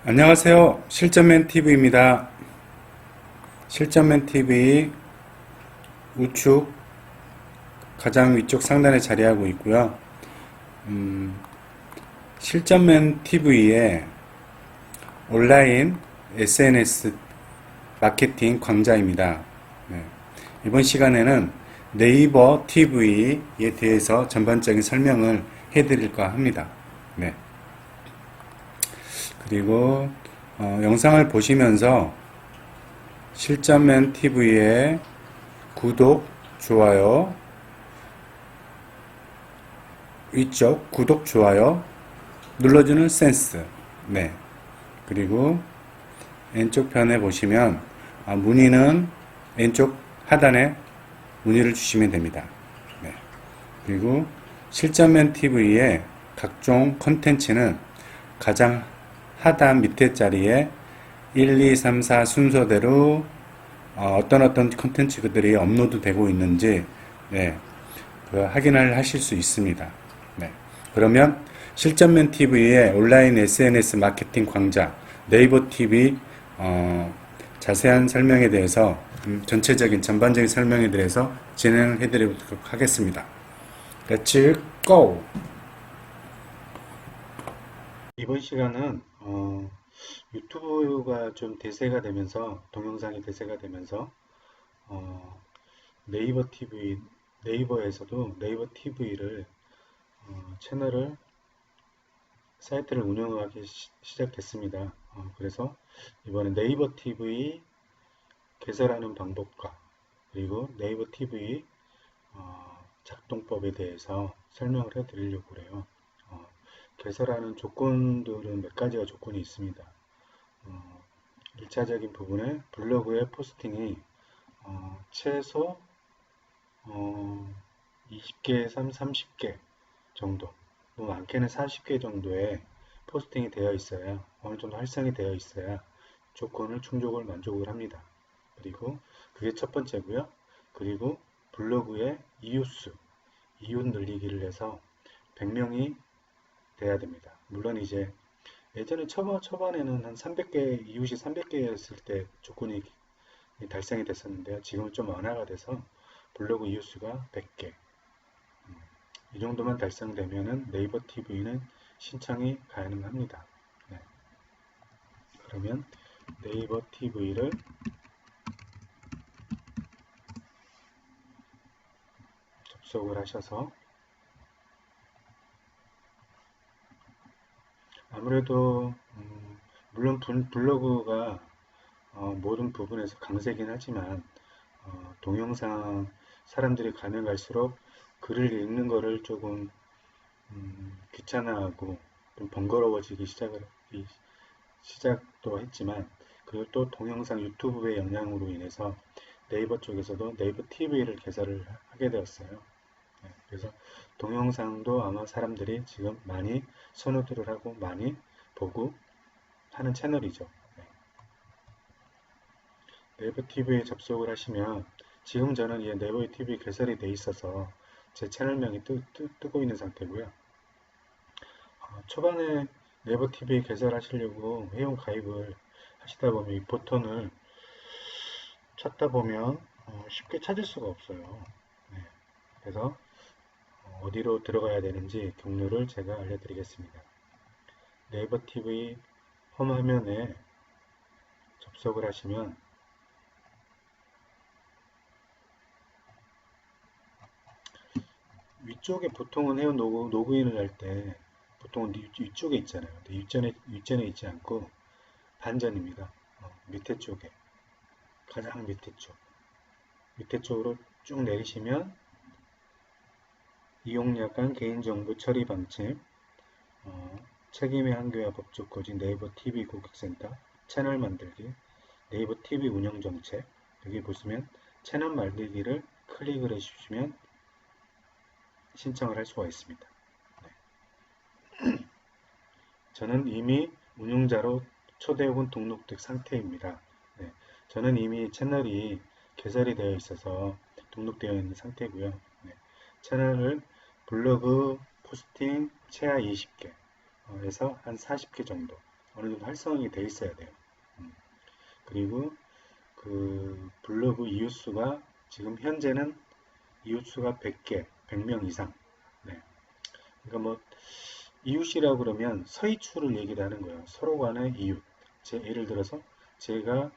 안녕하세요. 실전맨 TV입니다. 실전맨 TV 우측 가장 위쪽 상단에 자리하고 있고요. 실전맨 TV의 온라인 SNS 마케팅 강좌입니다. 네. 이번 시간에는 네이버 TV에 대해서 전반적인 설명을 해드릴까 합니다. 네. 그리고 영상을 보시면서 실전맨 TV의 구독, 좋아요, 위쪽 구독, 좋아요 눌러주는 센스. 네. 그리고 왼쪽 편에 보시면 문의는 왼쪽 하단에 문의를 주시면 됩니다. 네. 그리고 실전맨 TV의 각종 컨텐츠는 가장 하단 밑에 자리에 1, 2, 3, 4 순서대로 어떤 컨텐츠들이 업로드 되고 있는지 네, 확인을 하실 수 있습니다. 네. 그러면 실전맨 TV의 온라인 SNS 마케팅 강좌 네이버 TV 자세한 설명에 대해서 전체적인 전반적인 설명에 대해서 진행을 해드리도록 하겠습니다. Let's go! 이번 시간은 유튜브가 좀 대세가 되면서 동영상이 대세가 되면서 네이버 TV 네이버에서도 네이버 TV를 채널을 사이트를 운영하기 시작했습니다. 그래서 이번에 네이버 TV 개설하는 방법과 그리고 네이버 TV 작동법에 대해서 설명을 해 드리려고 그래요. 개설하는 조건들은 몇 가지가 조건이 있습니다. 1차적인 부분에 블로그의 포스팅이 최소 20개에서 30개 정도, 뭐 많게는 40개 정도의 포스팅이 되어 있어야 어느 정도 활성이 되어 있어야 조건을 충족을 만족을 합니다. 그리고 그게 첫 번째고요. 그리고 블로그의 이웃 늘리기를 해서 100명이 돼야 됩니다. 물론 이제 예전에 초반에는 한 300개, 이웃이 300개였을 때 조건이 달성이 됐었는데요. 지금은 좀 완화가 돼서 블로그 이웃수가 100개. 이 정도만 달성되면은 네이버 TV는 신청이 가능합니다. 네. 그러면 네이버 TV를 접속을 하셔서 아무래도 물론 블로그가 모든 부분에서 강세긴 하지만 동영상 사람들이 가면 갈수록 글을 읽는 거를 조금 귀찮아하고 좀 번거로워지기 시작도 했지만 그리고 또 동영상 유튜브의 영향으로 인해서 네이버 쪽에서도 네이버 TV를 개설을 하게 되었어요. 네, 그래서 동영상도 아마 사람들이 지금 많이 선호들을 하고 많이 보고 하는 채널이죠. 네. 네이버 TV에 접속을 하시면 지금 저는 이 네이버 TV 개설이 돼 있어서 제 채널명이 뜨고 있는 상태고요. 초반에 네이버 TV 개설하시려고 회원 가입을 하시다 보면 이 버튼을 찾다 보면 쉽게 찾을 수가 없어요. 네, 그래서 어디로 들어가야 되는지 경로를 제가 알려드리겠습니다. 네이버 TV 홈 화면에 접속을 하시면 위쪽에 보통은 회원 로그인을 할 때 보통은 위쪽에 있잖아요. 근데 윗전에 있지 않고 반전입니다. 밑에 쪽에 가장 밑에 쪽으로 쭉 내리시면 이용약관 개인정보 처리 방침 책임의 한계와 법적 고지 네이버 TV 고객센터 채널 만들기 네이버 TV 운영 정책 여기 보시면 채널 만들기를 클릭을 해주시면 신청을 할 수가 있습니다. 네. 저는 이미 운영자로 초대 혹은 등록된 상태입니다. 네. 저는 이미 채널이 개설이 되어 있어서 등록되어 있는 상태고요. 네. 채널을 블로그 포스팅 최하 20개 에서 한 40개 정도 어느 정도 활성이 돼 있어야 돼요. 그리고 그 블로그 이웃수가 지금 현재는 이웃수가 100개, 100명 이상. 네. 그러니까 뭐 이웃이라고 그러면 서이추를 얘기를 하는 거예요. 서로 간의 이웃. 예를 들어서 제가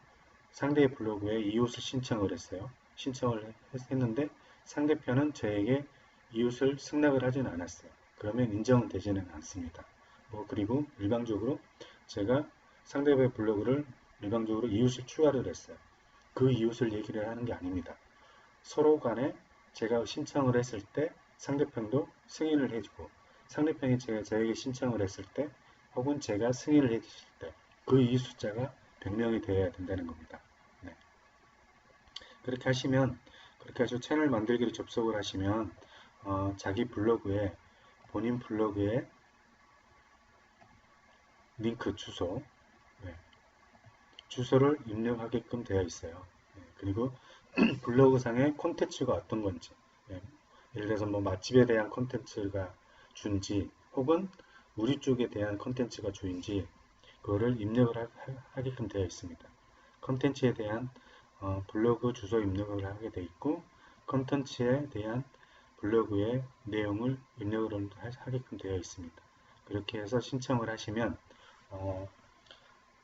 상대의 블로그에 이웃을 신청을 했어요. 신청을 했는데 상대편은 저에게 이웃을 승낙을 하지는 않았어요. 그러면 인정은 되지는 않습니다. 뭐 그리고 일방적으로 제가 상대의 블로그를 일방적으로 이웃을 추가를 했어요. 그 이웃을 얘기를 하는 게 아닙니다. 서로 간에 제가 신청을 했을 때 상대편도 승인을 해주고 상대편이 저에게 신청을 했을 때 혹은 제가 승인을 해주실 때 그 이웃 숫자가 100명이 되어야 된다는 겁니다. 네. 그렇게 하시면 그렇게 해서 채널 만들기를 접속을 하시면 자기 블로그에 본인 블로그에 링크 주소 네. 주소를 입력하게끔 되어 있어요. 네. 그리고 블로그상의 콘텐츠가 어떤 건지 예, 예를 들어서 뭐 맛집에 대한 콘텐츠가 준지 혹은 우리 쪽에 대한 콘텐츠가 주인지 그거를 입력을 하게끔 되어 있습니다. 콘텐츠에 대한 블로그 주소 입력을 하게 되어 있고 콘텐츠에 대한 블로그의 내용을 입력을 하게끔 되어 있습니다. 그렇게 해서 신청을 하시면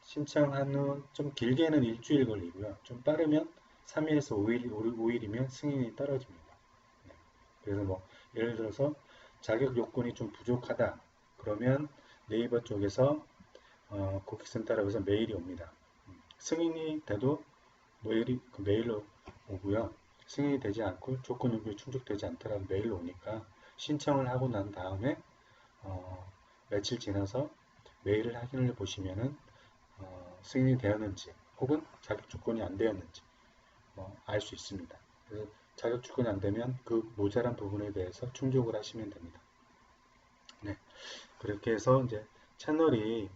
신청한 후 좀 길게는 일주일 걸리고요. 좀 빠르면 3일에서 5일이면 승인이 떨어집니다. 네. 그래서 뭐 예를 들어서 자격 요건이 좀 부족하다 그러면 네이버 쪽에서 고객센터라고 해서 메일이 옵니다. 승인이 돼도 메일로 오고요. 승인이 되지 않고 조건 요구에 충족되지 않더라도 메일로 오니까 신청을 하고 난 다음에 며칠 지나서 메일을 확인을 보시면은 승인이 되었는지 혹은 자격 조건이 안 되었는지 알 수 있습니다. 그래서 자격 조건이 안 되면 그 모자란 부분에 대해서 충족을 하시면 됩니다. 네, 그렇게 해서 이제 채널이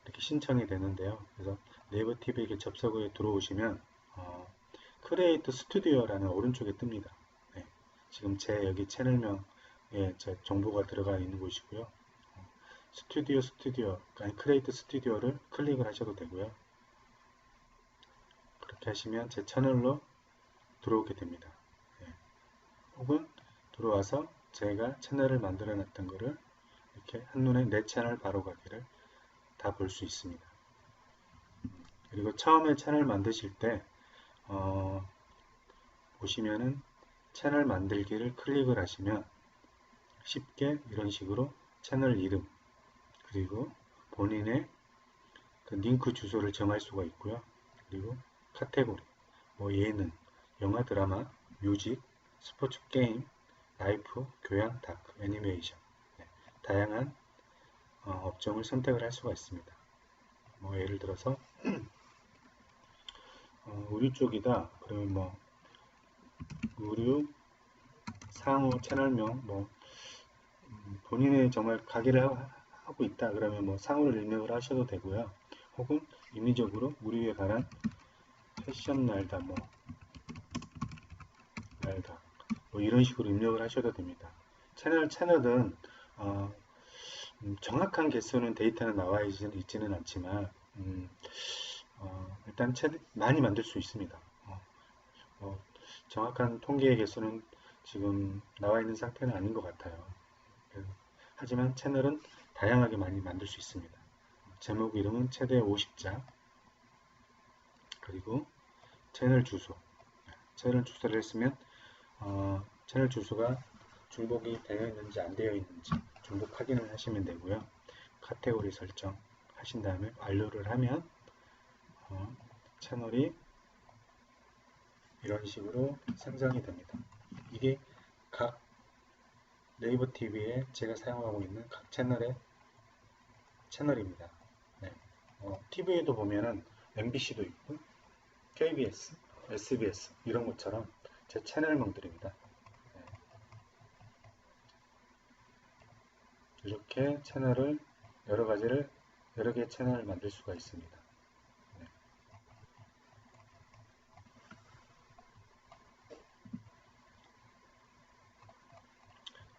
이렇게 신청이 되는데요. 그래서 네이버 TV에 접속에 들어오시면 크리에이터 스튜디오라는 오른쪽에 뜹니다. 네, 지금 제 여기 채널명에 제 정보가 들어가 있는 곳이고요. 스튜디오, 아니 크리에이터 스튜디오를 클릭을 하셔도 되고요. 그렇게 하시면 제 채널로 들어오게 됩니다. 네. 혹은 들어와서 제가 채널을 만들어 놨던 거를 이렇게 한눈에 내 채널 바로 가기를 다 볼 수 있습니다. 그리고 처음에 채널 만드실 때 보시면은 채널 만들기를 클릭을 하시면 쉽게 이런 식으로 채널 이름 그리고 본인의 그 링크 주소를 정할 수가 있고요. 그리고 카테고리 뭐 예능, 영화, 드라마, 뮤직, 스포츠, 게임, 라이프, 교양, 다큐, 애니메이션 네, 다양한 업종을 선택을 할 수가 있습니다. 뭐 예를 들어서 의류 쪽이다 그러면 뭐 의류, 상호, 채널명 뭐 본인의 정말 가게를 하고 있다 그러면 뭐 상호를 입력을 하셔도 되고요. 혹은 임의적으로 의류에 관한 패션 날다 뭐 이런 식으로 입력을 하셔도 됩니다. 채널은 정확한 개수는 데이터는 나와 있지는 않지만 일단 많이 만들 수 있습니다. 정확한 통계의 개수는 지금 나와 있는 상태는 아닌 것 같아요. 하지만 채널은 다양하게 많이 만들 수 있습니다. 제목 이름은 최대 50자 그리고 채널 주소를 했으면 채널 주소가 중복이 되어 있는지 안 되어 있는지 중복 확인을 하시면 되고요. 카테고리 설정 하신 다음에 완료를 하면 채널이 이런 식으로 생성이 됩니다. 이게 각 네이버 TV에 제가 사용하고 있는 각 채널입니다. 네. TV에도 보면은 MBC도 있고 KBS, SBS 이런 것처럼 제 채널명들입니다. 네. 이렇게 채널을 여러 개의 채널을 만들 수가 있습니다. 네.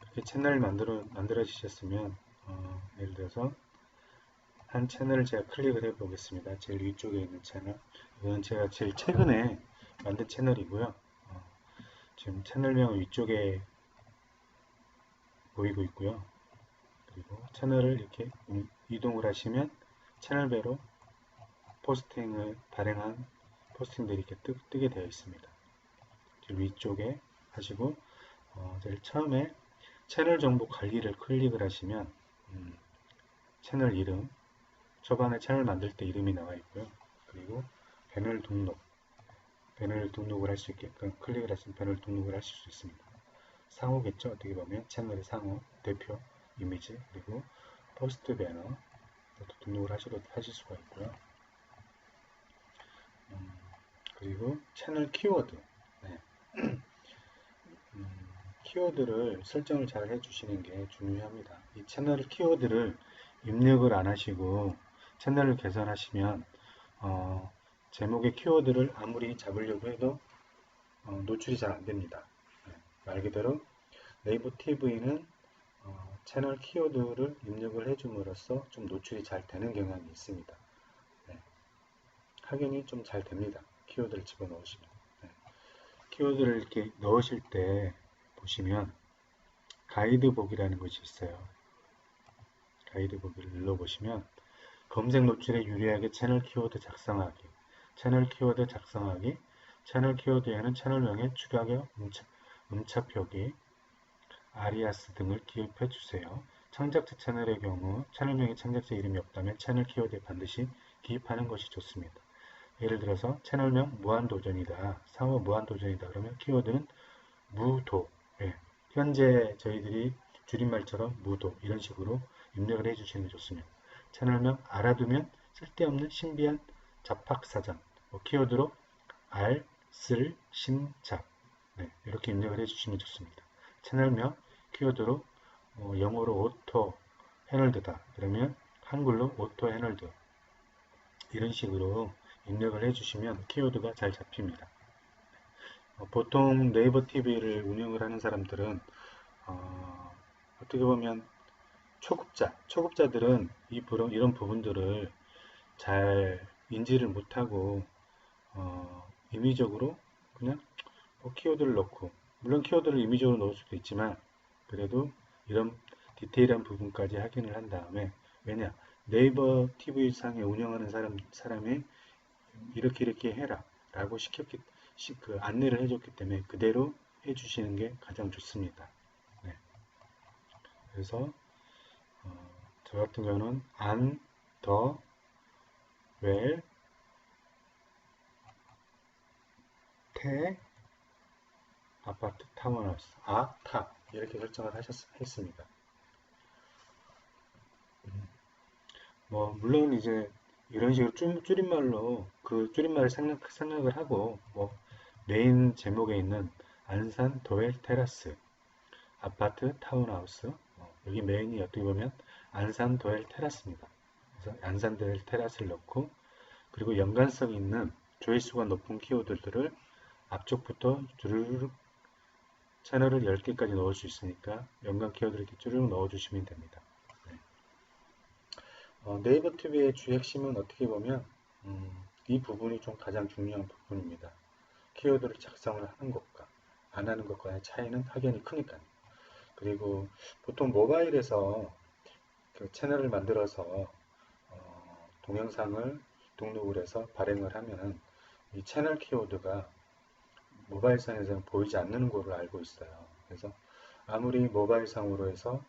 이렇게 채널을 만들어지셨으면 예를 들어서 한 채널을 제가 클릭을 해 보겠습니다. 제일 위쪽에 있는 채널. 이건 제가 제일 최근에 만든 채널이고요. 지금 채널명 위쪽에 보이고 있고요. 그리고 채널을 이렇게 이동을 하시면 채널별로 포스팅을 발행한 포스팅들이 이렇게 뜨게 되어 있습니다. 위쪽에 하시고 제일 처음에 채널 정보 관리를 클릭을 하시면 채널 이름, 초반에 채널 만들 때 이름이 나와 있고요. 그리고 배널 등록을 할 수 있게끔 클릭을 하시면 배널 등록을 하실 수 있습니다. 상호겠죠. 어떻게 보면 채널의 상호, 대표, 이미지, 그리고 포스트 배너 이것도 등록을 하실 수가 있고요. 그리고 채널 키워드, 네. 키워드를 설정을 잘 해주시는 게 중요합니다. 이 채널 키워드를 입력을 안 하시고 채널을 개선하시면 제목의 키워드를 아무리 잡으려고 해도 노출이 잘 안됩니다. 네. 말 그대로 네이버 TV는 채널 키워드를 입력을 해줌으로써 좀 노출이 잘 되는 경향이 있습니다. 네. 확인이 좀 잘 됩니다. 키워드를 집어넣으시면. 네. 키워드를 이렇게 넣으실 때 보시면 가이드북이라는 것이 있어요. 가이드북을 눌러보시면 검색 노출에 유리하게 채널 키워드 작성하기, 채널 키워드 작성하기, 채널 키워드에는 채널명의 추가격, 음차 표기, 아리아스 등을 기입해 주세요. 창작자 채널의 경우 채널명에 창작자 이름이 없다면 채널 키워드에 반드시 기입하는 것이 좋습니다. 예를 들어서 채널명 무한도전이다, 상호 무한도전이다 그러면 키워드는 무도, 예. 현재 저희들이 줄임말처럼 무도 이런 식으로 입력을 해주시는 게 좋습니다. 채널명 알아두면 쓸데없는 신비한 잡학사전, 키워드로 알, 쓸, 신, 잡, 네, 이렇게 입력을 해주시면 좋습니다. 채널명 키워드로 영어로 오토 해널드다 그러면 한글로 오토 해널드 이런 식으로 입력을 해주시면 키워드가 잘 잡힙니다. 보통 네이버 TV를 운영을 하는 사람들은 어떻게 보면 초급자들은 이런 부분들을 잘 인지를 못하고 임의적으로 그냥 키워드를 넣고, 물론 키워드를 임의적으로 넣을 수도 있지만 그래도 이런 디테일한 부분까지 확인을 한 다음에, 왜냐, 네이버 TV 상에 운영하는 사람이 이렇게 해라 라고 안내를 해줬기 때문에 그대로 해주시는 게 가장 좋습니다. 네. 그래서 저 같은 경우는 안, 더, 웰, 태, 아파트, 타운하우스, 타 이렇게 설정을 했습니다. 물론 이제 이런 식으로 줄임말로 그 줄임말을 생각을 하고 메인 제목에 있는 안산 도엘 테라스 아파트 타운하우스 여기 메인이 어떻게 보면 안산 도엘 테라스입니다. 그래서 안산 도엘 테라스를 넣고, 그리고 연관성 있는 조회수가 높은 키워드들을 앞쪽부터 주르륵 채널을 10개까지 넣을 수 있으니까 연관 키워드를 이렇게 주르륵 넣어주시면 됩니다. 네이버 TV의 주 핵심은 어떻게 보면 이 부분이 좀 가장 중요한 부분입니다. 키워드를 작성을 하는 것과 안 하는 것과의 차이는 확연히 크니까요. 그리고 보통 모바일에서 그 채널을 만들어서 동영상을 등록을 해서 발행을 하면 이 채널 키워드가 모바일상에서는 보이지 않는 걸로 알고 있어요. 그래서 아무리 모바일상으로 해서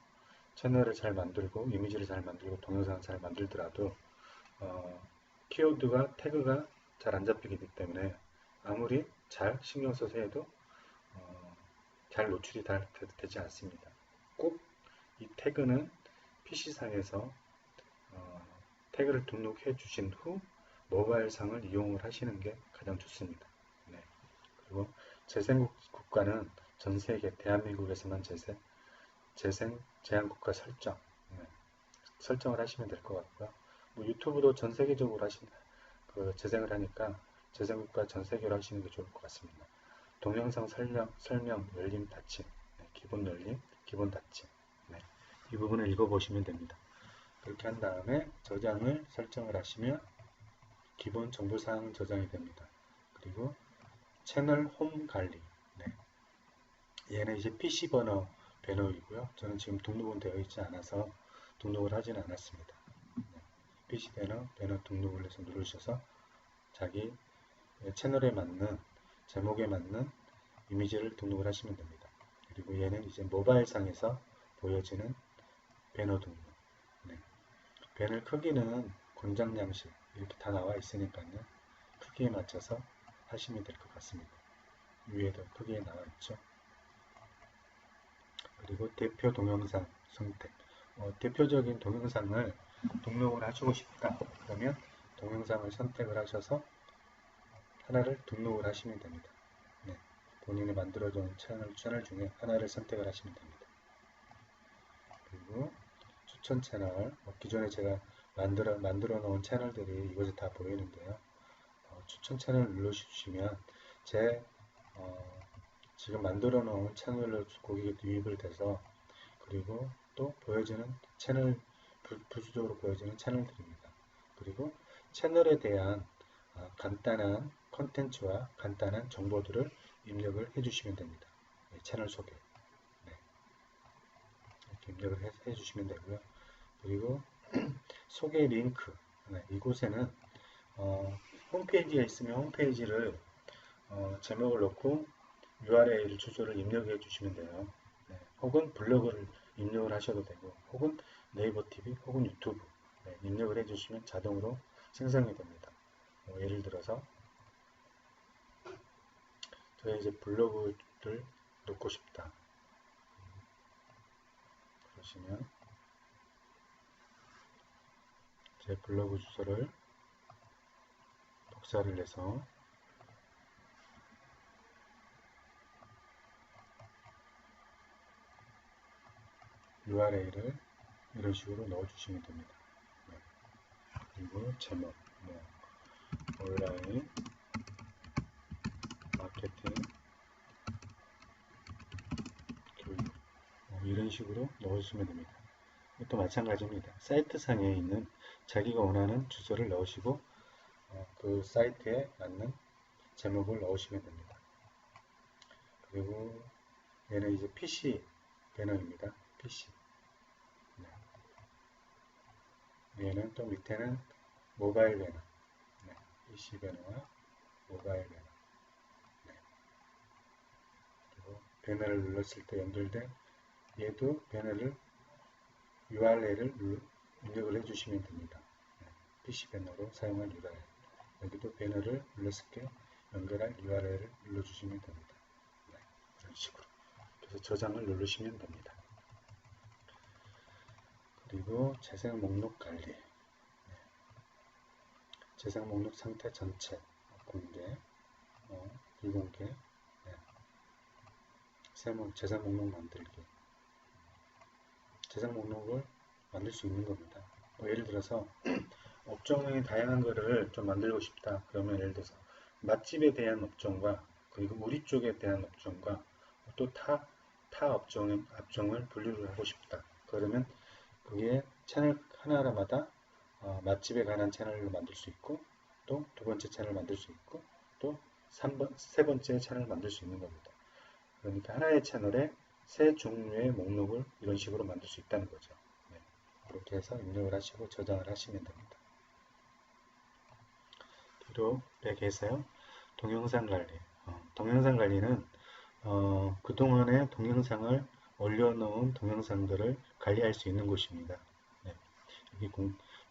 채널을 잘 만들고 이미지를 잘 만들고 동영상을 잘 만들더라도 키워드가 태그가 잘 안 잡히기 때문에 아무리 잘 신경 써서 해도 잘 노출이 되지 않습니다. 꼭 이 태그는 PC상에서 태그를 등록해 주신 후 모바일상을 이용을 하시는 게 가장 좋습니다. 네. 그리고 재생 국가는 전 세계 대한민국에서만 재생 제한국가 설정을 하시면 될 것 같고요. 유튜브도 전 세계적으로 재생을 하니까 재생국가 전 세계로 하시는 게 좋을 것 같습니다. 동영상 설명 열림 닫힘, 네, 기본 열림, 기본 닫힘, 네, 이 부분을 읽어보시면 됩니다. 그렇게 한 다음에 저장을 설정을 하시면 기본 정보사항 저장이 됩니다. 그리고 채널 홈 관리. 네. 얘는 이제 PC 버너 배너이고요. 저는 지금 등록은 되어 있지 않아서 등록을 하진 않았습니다. 네. PC 배너 등록을 해서 누르셔서 자기 채널에 맞는 제목에 맞는 이미지를 등록을 하시면 됩니다. 그리고 얘는 이제 모바일 상에서 보여지는 배너 등록. 네. 배너 크기는 권장 양식 이렇게 다 나와 있으니까요. 크기에 맞춰서 하시면 될 것 같습니다. 위에도 크기에 나와 있죠. 그리고 대표 동영상 선택. 대표적인 동영상을 등록을 하시고 싶다. 그러면 동영상을 선택을 하셔서 하나를 등록을 하시면 됩니다. 네. 본인이 만들어둔 채널 중에 하나를 선택을 하시면 됩니다. 그리고 추천 채널, 기존에 제가 만들어 놓은 채널들이 이곳에 다 보이는데요. 추천 채널 눌러주시면 제 지금 만들어 놓은 채널로 고객이 유입을 돼서 그리고 또 보여지는 채널 부수적으로 보여지는 채널들입니다. 그리고 채널에 대한 간단한 컨텐츠와 간단한 정보들을 입력을 해주시면 됩니다. 네, 채널 소개 네, 이렇게 입력을 해주시면 되고요. 그리고 소개 링크 네, 이곳에는 홈페이지가 있으면 홈페이지를 제목을 넣고 URL 주소를 입력해 주시면 돼요. 네, 혹은 블로그를 입력을 하셔도 되고 혹은 네이버 TV 혹은 유튜브 네, 입력을 해 주시면 자동으로 생성이 됩니다. 예를 들어서 저희 이제 블로그를 넣고 싶다 그러시면 제 블로그 주소를 복사를 해서 URL을 이런 식으로 넣어 주시면 됩니다. 네. 그리고 제목 온라인 마케팅 교육 이런 식으로 넣어주시면 됩니다. 또 마찬가지입니다. 사이트 상에 있는 자기가 원하는 주소를 넣으시고 그 사이트에 맞는 제목을 넣으시면 됩니다. 그리고 얘는 이제 PC 배너입니다. PC. 네. 얘는 또 밑에는 모바일 배너. 네. PC 배너와 모바일 배너. 네. 그리고 배너를 눌렀을 때 연결된 얘도 배너를 URL을 입력을 해주시면 됩니다. 네. PC 배너로 사용할 URL. 여기도 배너를 눌렀을 때 연결할 URL을 눌러주시면 됩니다. 네. 이런 식으로. 그래서 저장을 누르시면 됩니다. 그리고 재생 목록 관리. 네. 재생 목록 상태 전체. 공개, 비공개. 네. 재생 목록 만들기. 재생 목록을 만들 수 있는 겁니다. 예를 들어서 업종의 다양한 거를 좀 만들고 싶다. 그러면 예를 들어서 맛집에 대한 업종과 그리고 우리 쪽에 대한 업종과 또 타 업종을 분류를 하고 싶다. 그러면 그게 채널 하나마다 맛집에 관한 채널을 만들 수 있고 또 두 번째 채널을 만들 수 있고 또 세 번째 채널을 만들 수 있는 겁니다. 그러니까 하나의 채널에 세 종류의 목록을 이런 식으로 만들 수 있다는 거죠. 네. 그렇게 해서 입력을 하시고 저장을 하시면 됩니다. 뒤로 백에서요. 동영상 관리. 동영상 관리는 그동안의 동영상을 올려놓은 동영상들을 관리할 수 있는 곳입니다. 네. 여기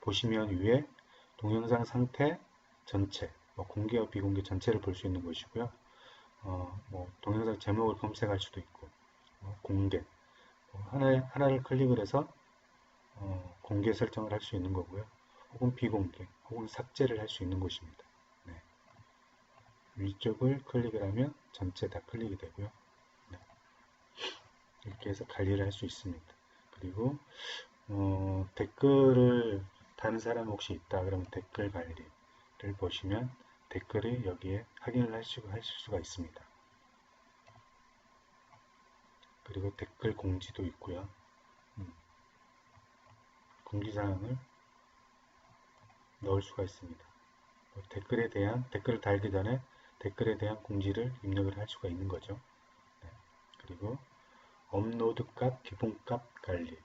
보시면 위에 동영상 상태 전체, 공개와 비공개 전체를 볼 수 있는 곳이고요. 동영상 제목을 검색할 수도 있고, 공개, 하나를 클릭을 해서 공개 설정을 할 수 있는 거고요. 혹은 비공개, 혹은 삭제를 할 수 있는 곳입니다. 네. 위쪽을 클릭을 하면 전체 다 클릭이 되고요. 네. 이렇게 해서 관리를 할 수 있습니다. 그리고 댓글을 다는 사람 혹시 있다 그러면 댓글 관리를 보시면 댓글이 여기에 확인을 하실 수가 있습니다. 그리고 댓글 공지도 있고요. 공지사항을 넣을 수가 있습니다. 댓글을 달기 전에 댓글에 대한 공지를 입력을 할 수가 있는 거죠. 네. 그리고 업로드 값, 기본값 관리.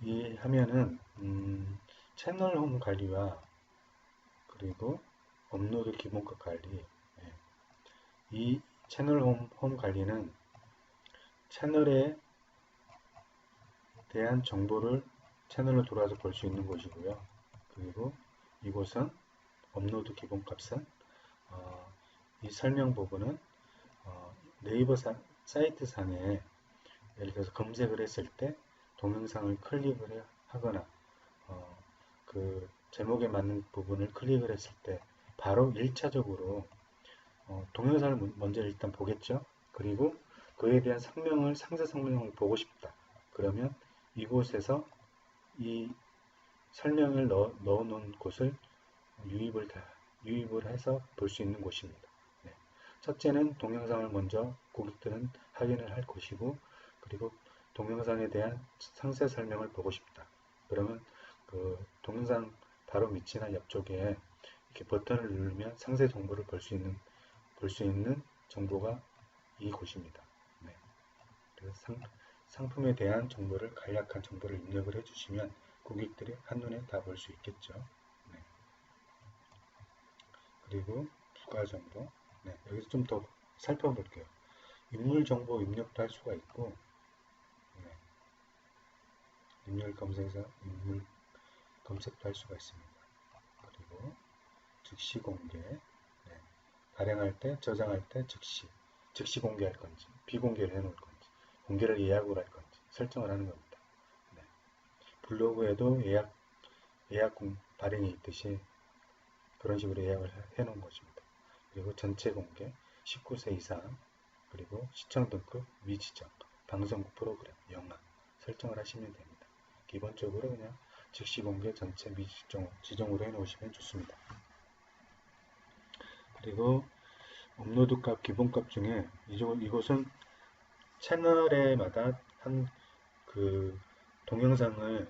이 화면은 채널 홈 관리와 그리고 업로드 기본값 관리. 네. 이 채널 홈 관리는 채널에 대한 정보를 채널로 돌아서 볼 수 있는 곳이고요. 그리고 이곳은 업로드 기본값은 이 설명 부분은 네이버 사이트 상에 예를 들어서 검색을 했을 때 동영상을 클릭을 하거나 그 제목에 맞는 부분을 클릭을 했을 때 바로 1차적으로 동영상을 먼저 일단 보겠죠. 그리고 그에 대한 상세 설명을 보고 싶다. 그러면 이곳에서 이 설명을 넣어 놓은 곳을 유입을 해서 볼 수 있는 곳입니다. 네. 첫째는 동영상을 먼저 고객들은 확인을 할 것이고, 그리고 동영상에 대한 상세 설명을 보고 싶다. 그러면 그 동영상 바로 밑이나 옆쪽에 이렇게 버튼을 누르면 상세 정보를 볼 수 있는 정보가 이곳입니다. 네. 그래서 상품에 대한 정보를 간략한 정보를 입력을 해주시면 고객들이 한눈에 다 볼 수 있겠죠. 네. 그리고 부가 정보. 네. 여기서 좀 더 살펴볼게요. 인물 정보 입력도 할 수가 있고, 네. 인물 검색에서 인물 검색도 할 수가 있습니다. 그리고 즉시 공개. 네. 발행할 때, 저장할 때 즉시 공개할 건지, 비공개를 해놓을 건지, 공개를 예약을 할 건지 설정을 하는 겁니다. 네. 블로그에도 예약 발행이 있듯이 그런 식으로 예약을 해놓은 것입니다. 그리고 전체 공개, 19세 이상, 그리고 시청 등급, 미지정, 방송국 프로그램, 영화 설정을 하시면 됩니다. 기본적으로 그냥 즉시 공개, 전체 지정으로 해놓으시면 좋습니다. 그리고 업로드 값, 기본값 중에 이곳은 채널에마다 그 동영상을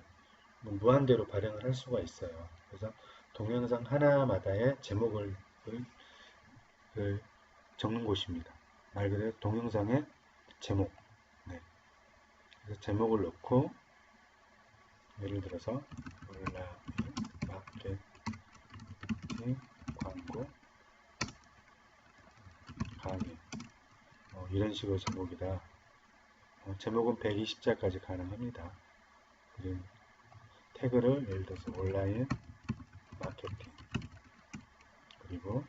무한대로 발행을 할 수가 있어요. 그래서 동영상 하나마다의 제목을 적는 곳입니다. 말 그대로 동영상의 제목. 네. 그래서 제목을 넣고 예를 들어서 온라인 마케팅 광고 강의 이런 식으로 제목이다. 제목은 120자까지 가능합니다. 그리고 태그를 예를 들어서 온라인 마케팅 그리고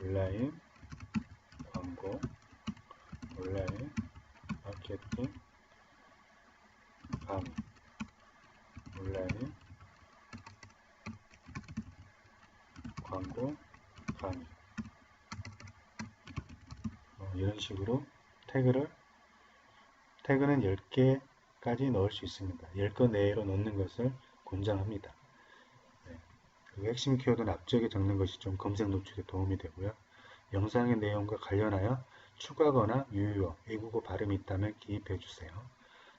온라인 광고 온라인 마케팅 강의 온라인 광고 강의 이런 식으로 태그는 10개까지 넣을 수 있습니다. 10개 내로 넣는 것을 권장합니다. 네. 그리고 핵심 키워드는 앞쪽에 적는 것이 좀 검색 노출에 도움이 되고요. 영상의 내용과 관련하여 추가거나 유효, 외국어 발음이 있다면 기입해 주세요.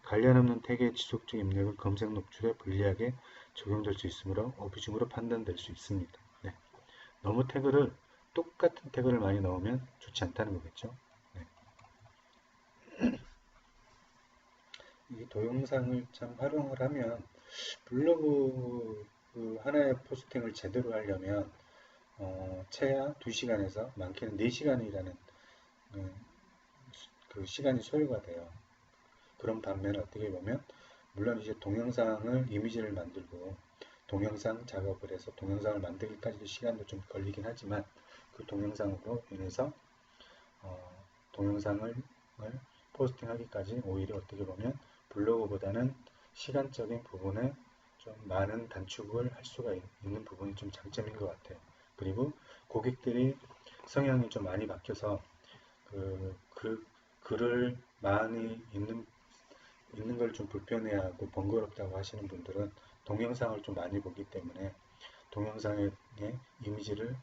관련 없는 태그의 지속적 입력은 검색 노출에 불리하게 적용될 수 있으므로 어뷰징으로 판단될 수 있습니다. 네. 너무 똑같은 태그를 많이 넣으면 좋지 않다는 거겠죠. 네. 이 동영상을 참 활용을 하면 블로그 하나의 포스팅을 제대로 하려면 최하 2시간에서 많게는 4시간이라는 그 시간이 소요가 돼요. 그런 반면에 어떻게 보면 물론 이제 동영상을 이미지를 만들고 동영상 작업을 해서 동영상을 만들기까지도 시간도 좀 걸리긴 하지만 그 동영상으로 인해서 동영상을 포스팅하기까지 오히려 어떻게 보면 블로그보다는 시간적인 부분에 좀 많은 단축을 할 수가 있는 부분이 좀 장점인 것 같아요. 그리고 고객들이 성향이 좀 많이 바뀌어서 글을 많이 읽는 걸 좀 불편해하고 번거롭다고 하시는 분들은 동영상을 좀 많이 보기 때문에 동영상에 이미지를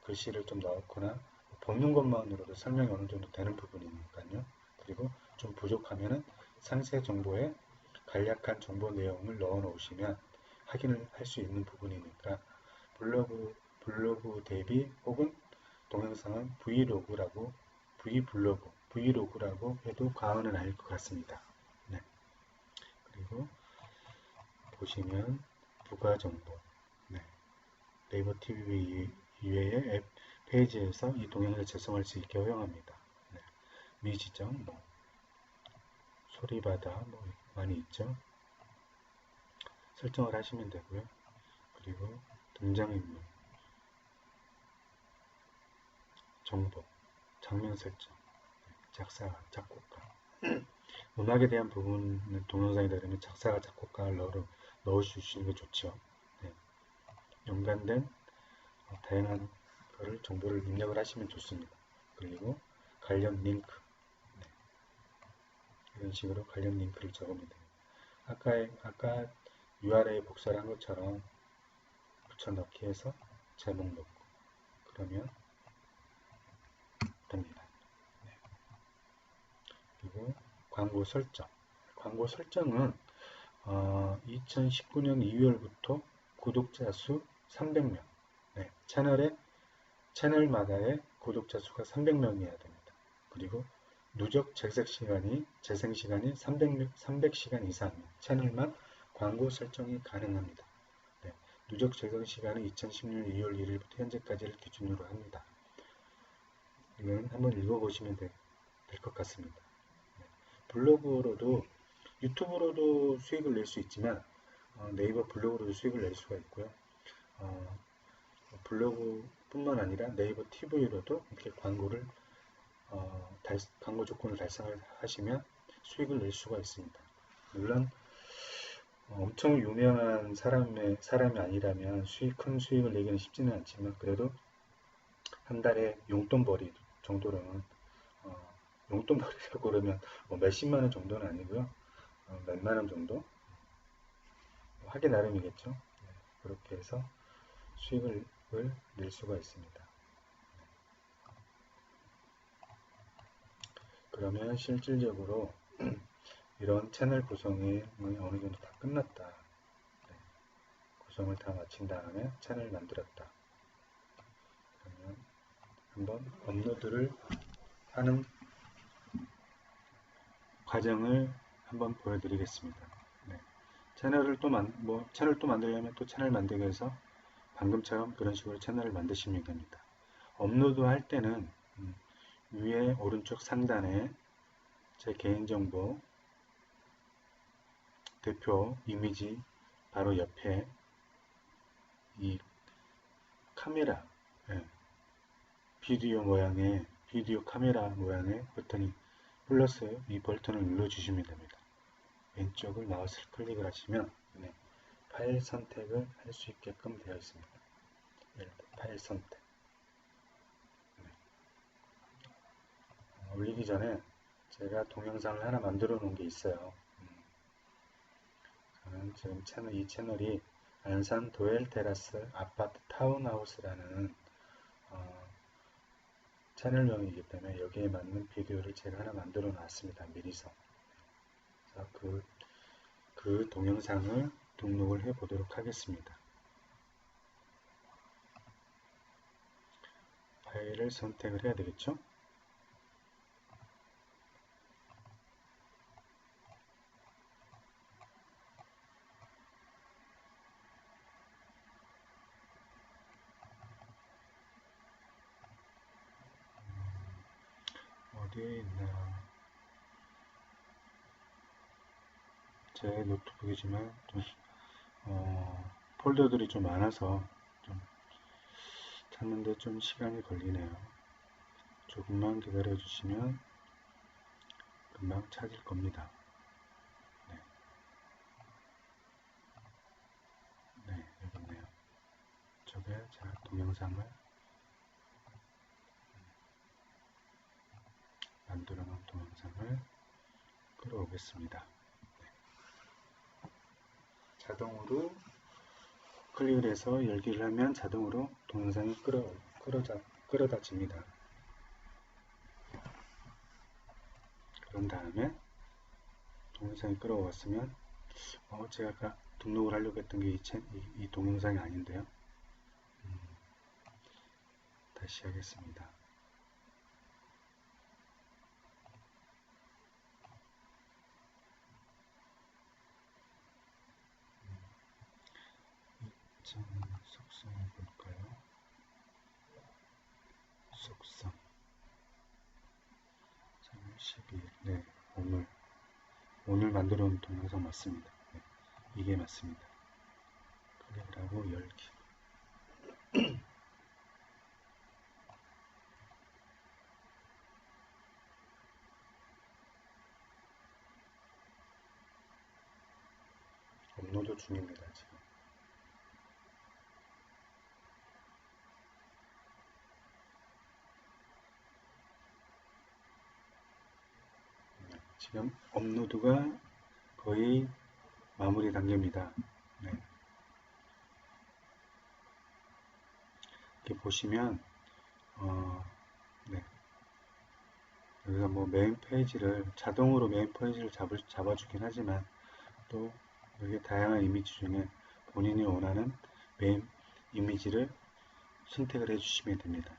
글씨를 좀 넣거나 보는 것만으로도 설명이 어느 정도 되는 부분이니까요. 그리고 좀 부족하면은 상세 정보에 간략한 정보 내용을 넣어 놓으시면 확인을 할 수 있는 부분이니까 블로그 대비 혹은 동영상은 브이로그라고 해도 과언은 아닐 것 같습니다. 네. 그리고 보시면 부가 정보, 네. 네이버 TV 이외의 앱 페이지에서 이 동영상을 재생할 수 있게 허용합니다. 네. 미지정, 소리바다 많이 있죠. 설정을 하시면 되고요. 그리고 등장인물, 정보, 장면 설정, 작사, 작곡가. 음악에 대한 부분은 동영상이 되려면 작사가 작곡가를 넣어주시는 게 좋죠. 네. 연관된 다양한 정보를 입력을 하시면 좋습니다. 그리고 관련 링크, 네. 이런 식으로 관련 링크를 적으면 됩니다. 아까 URL에 복사를 한 것처럼 붙여넣기 해서 제목 넣고 그러면 됩니다. 네. 그리고 광고 설정. 광고 설정은 2019년 2월부터 구독자 수 300명. 네, 채널마다의 구독자 수가 300명이어야 됩니다. 그리고 누적 재생시간이 300시간 이상이면 채널만 광고 설정이 가능합니다. 네, 누적 재생시간은 2016년 2월 1일부터 현재까지를 기준으로 합니다. 이건 한번 읽어보시면 될 것 같습니다. 네, 블로그로도 유튜브로도 수익을 낼 수 있지만 네이버 블로그로도 수익을 낼 수가 있고요. 블로그뿐만 아니라 네이버 TV로도 이렇게 광고 조건을 달성하시면 수익을 낼 수가 있습니다. 물론 엄청 유명한 사람이 아니라면 큰 수익을 내기는 쉽지는 않지만 그래도 한 달에 용돈벌이 정도로는 용돈벌이라고 그러면 몇십만 원 정도는 아니고요. 몇만 원 정도 하기 나름이겠죠. 네, 그렇게 해서 수익을 낼 수가 있습니다. 그러면 실질적으로 이런 채널 구성이 어느 정도 다 끝났다. 네, 구성을 다 마친 다음에 채널을 만들었다. 그러면 한번 업로드를 하는 과정을 한번 보여드리겠습니다. 네. 채널을 또 만들려면 또 채널 만들기 위해서 방금처럼 그런 식으로 채널을 만드시면 됩니다. 업로드 할 때는 위에 오른쪽 상단에 제 개인정보 대표 이미지 바로 옆에 이 카메라 비디오 카메라 모양의 버튼이 플러스 이 버튼을 눌러주시면 됩니다. 왼쪽을 마우스를 클릭을 하시면 파일 선택을 할 수 있게끔 되어 있습니다. 파일 선택. 올리기 전에 제가 동영상을 하나 만들어 놓은 게 있어요. 저는 지금 이 채널이 안산 도엘 테라스 아파트 타운하우스라는 채널명이기 때문에 여기에 맞는 비디오를 제가 하나 만들어 놨습니다. 미리서. 자, 그 동영상을 등록을 해 보도록 하겠습니다. 파일을 선택을 해야 되겠죠? 어디에 있나? 제 노트북이지만 좀 폴더들이 좀 많아서 좀 찾는데 좀 시간이 걸리네요. 조금만 기다려 주시면 금방 찾을 겁니다. 네, 여기 있네요. 저게 제가 동영상을 만들어 놓은 동영상을 끌어오겠습니다. 자동으로 클릭을 해서 열기를 하면 자동으로 동영상이 끌어다집니다. 그런 다음에 동영상이 끌어왔으면 제가 아까 등록을 하려고 했던 게 이 동영상이 아닌데요. 다시 하겠습니다. 속성을 볼까요? 속성 3월 12일. 네, 오늘 만들어 온 동영상 맞습니다. 네, 이게 맞습니다. 클릭을 하고 열기. 업로드 중입니다. 지금. 네, 지금 업로드가 거의 마무리 단계입니다. 네. 이렇게 보시면 네. 여기가 뭐 메인 페이지를 자동으로 메인 페이지를 잡아주긴 하지만 또 여기 다양한 이미지 중에 본인이 원하는 메인 이미지를 선택을 해주시면 됩니다.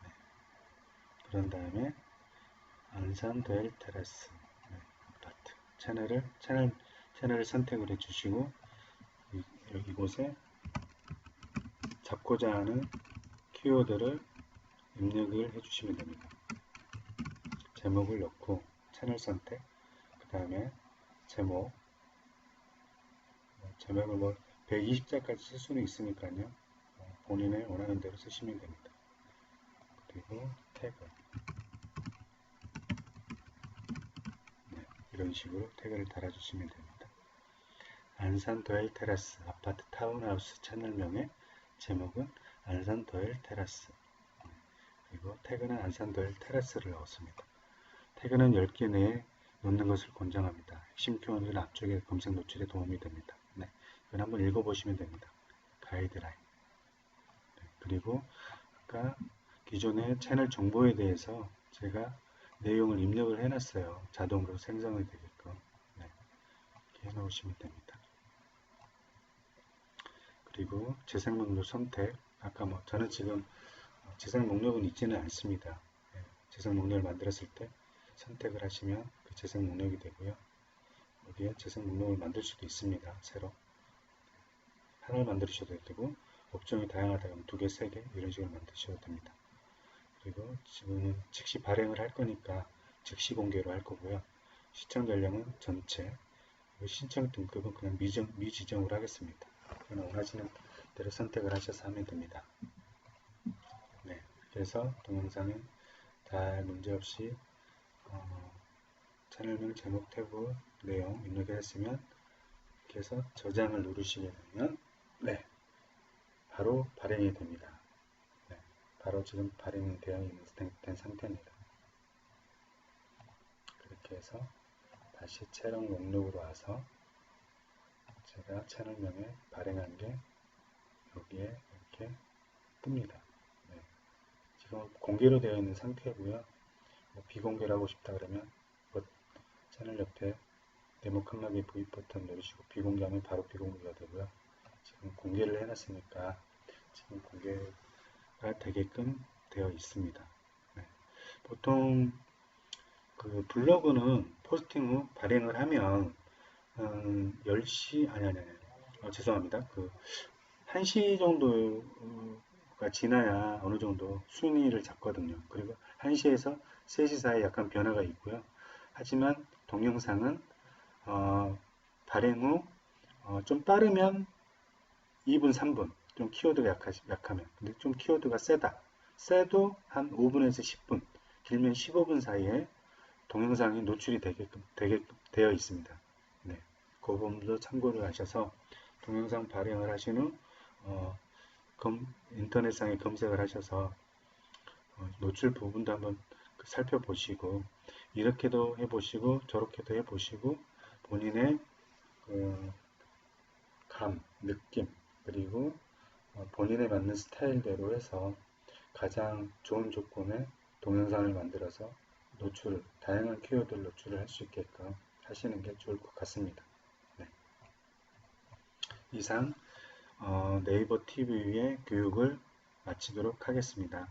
네. 그런 다음에 안산 델 테라스 아파트 채널을 선택을 해주시고 이곳에 잡고자 하는 키워드를 입력을 해주시면 됩니다. 제목을 넣고 채널 선택, 그 다음에 제목을 뭐 120자까지 쓸 수는 있으니까요. 본인의 원하는 대로 쓰시면 됩니다. 그리고 태그, 네, 이런 식으로 태그를 달아주시면 됩니다. 안산 더엘 테라스 아파트 타운하우스 채널명의 제목은 안산 더엘 테라스, 그리고 태그는 안산 더엘 테라스를 넣었습니다. 태그는 10개 내에 넣는 것을 권장합니다. 핵심 키워드는 앞쪽에 검색 노출에 도움이 됩니다. 네, 이건 한번 읽어보시면 됩니다. 가이드라인. 네, 그리고 아까 기존의 채널 정보에 대해서 제가 내용을 입력을 해놨어요. 자동으로 생성이 되게끔. 네, 이렇게 해놓으시면 됩니다. 그리고 재생 목록 선택. 아까 저는 지금 재생 목록은 있지는 않습니다. 네, 재생 목록을 만들었을 때 선택을 하시면 그 재생 목록이 되고요. 여기에 재생 목록을 만들 수도 있습니다. 새로 하나를 만드셔도 되고 업종이 다양하다 그러면 2개, 3개 이런 식으로 만드셔도 됩니다. 그리고 지금은 즉시 발행을 할 거니까 즉시 공개로 할 거고요. 시청 전량은 전체, 신청 등급은 그냥 미지정으로 하겠습니다. 그냥 원하시는 대로 선택을 하셔서 하면 됩니다. 네, 그래서 동영상은 다 문제없이 채널명, 제목, 태그, 내용 입력을 했으면 이렇게 해서 저장을 누르시게 되면 네, 바로 발행이 됩니다. 네, 바로 지금 발행이 된 상태입니다. 그렇게 해서 다시 채널 목록으로 와서 제가 채널명에 발행한 게 여기에 이렇게 뜹니다. 네, 지금 공개로 되어 있는 상태고요. 비공개로 하고 싶다 그러면 채널 옆에 데모 칸막이 V 버튼 누르시고 비공개하면 바로 비공개가 되고요. 지금 공개를 해놨으니까 지금 공개가 되게끔 되어 있습니다. 네. 보통 그 블로그는 포스팅 후 발행을 하면 10시 죄송합니다. 그 1시 정도가 지나야 어느 정도 순위를 잡거든요. 그리고 1시에서 3시 사이에 약간 변화가 있고요. 하지만 동영상은 발행 후 좀 빠르면 2분, 3분, 좀 키워드가 약하면, 근데 좀 키워드가 세도 한 5분에서 10분, 길면 15분 사이에 동영상이 노출이 되어 있습니다. 네, 그 부분도 참고를 하셔서 동영상 발행을 하신 후 인터넷상에 검색을 하셔서 노출 부분도 한번 살펴보시고 이렇게도 해보시고 저렇게도 해보시고 본인의 느낌 그리고 본인에 맞는 스타일대로 해서 가장 좋은 조건의 동영상을 만들어서 다양한 키워드를 노출을 할 수 있게끔 하시는 게 좋을 것 같습니다. 네. 이상 네이버 TV의 교육을 마치도록 하겠습니다.